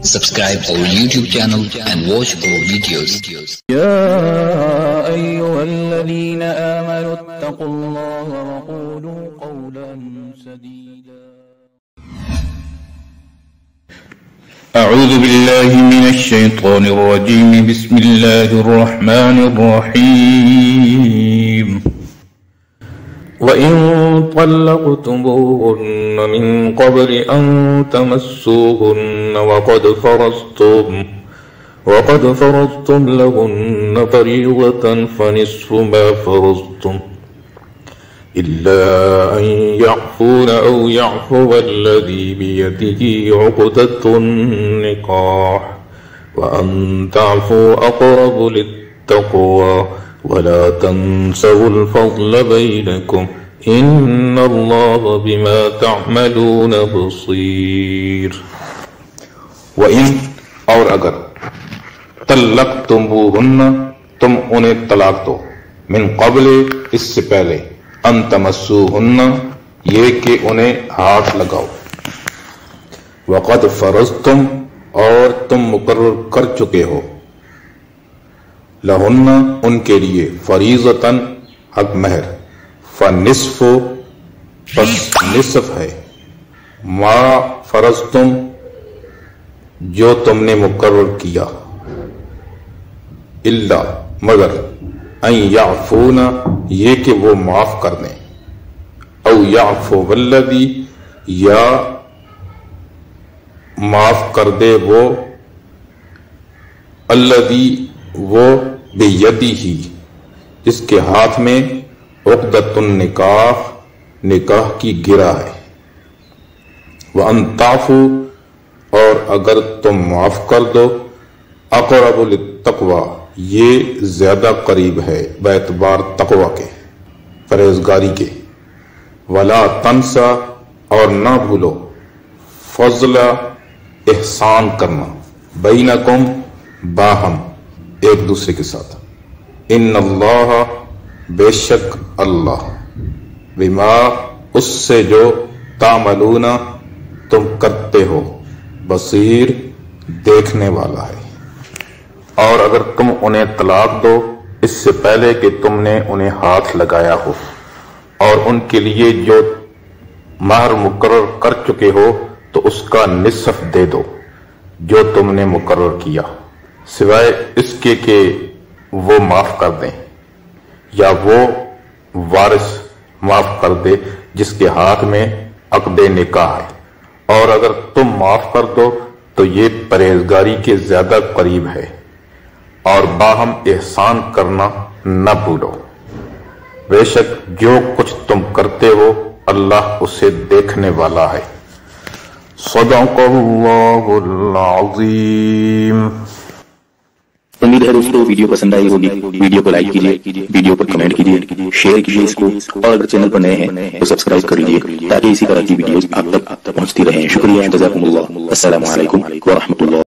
Subscribe our YouTube channel and watch our videos. يا أيها الذين آمنوا اتقوا الله وقولوا قولا سديدا. أعوذ بالله من الشيطان الرجيم. بسم الله الرحمن الرحيم. وإن طلقتموهن من قبل أن تمسوهن وقد فرضتم لهن فريضة فنصف ما فرضتم إلا أن يعفون أو يعفو الذي بيده عقدة النكاح وأن تعفوا أقرب للتقوى ولا تنسوا الفضل بينكم إن الله بما تعملون بصير. وإن اور اگر طلقتموہن تم انہیں طلاق دو من قبل اس سے پہلے ان تمسوہن یہ کہ انہیں ہاتھ لگاؤ وقد فرضتم اور تم مقرر کر چکے ہو لہن ان کے لیے فریضتاً حق مہر فنصف پس نصف ہے ما فرضتم جو تم نے مقرر کیا الا مگر ان یعفون یہ کہ وہ معاف کر دیں او یعفو والذی یا معاف کر دے وہ الذی وہ بیدہ جس کے ہاتھ میں عقدۃ النکاح نکاح کی گرہ ہے وان تعفو اور اگر تم معاف کر دو اقرب للتقوی یہ زیادہ قریب ہے باعتبار تقوی کے پرہیزگاری کے ولا تنسا اور نہ بھولو فضل احسان کرنا بینکم باہم ایک دوسرے کے ساتھ ان اللہ بے شک اللہ بما اس سے جو تعملون تم کرتے ہو بصیر دیکھنے والا ہے. اور اگر تم انہیں طلاق دو اس سے پہلے کہ تم نے انہیں ہاتھ لگایا ہو اور ان کے لیے جو مہر مقرر کر چکے ہو تو اس کا نصف دے دو جو تم نے مقرر کیا سوائے اس کے کہ وہ معاف کر دیں یا وہ وارث معاف کر دے جس کے ہاتھ میں عقد نکاح ہے اور اگر تم معاف کر دو تو یہ پرہیزگاری کے زیادہ قریب ہے اور باہم احسان کرنا نہ بھولو بے شک جو کچھ تم کرتے ہو اللہ اسے دیکھنے والا ہے. صدق اللہ العظیم. امید ہے دوستو ویڈیو پسند آئی ہوگی. ویڈیو کو لائک کیجیے, ویڈیو پر کمنٹ کیجیے, شیئر کیجیے اس کو اور اگر چینل پر نئے ہیں تو سبسکرائب کر لیجیے تاکہ اسی طرح کی ویڈیوز آپ تک پہنچتی رہیں. شکریہ. جزاکم اللہ. السلام علیکم ورحمۃ اللہ.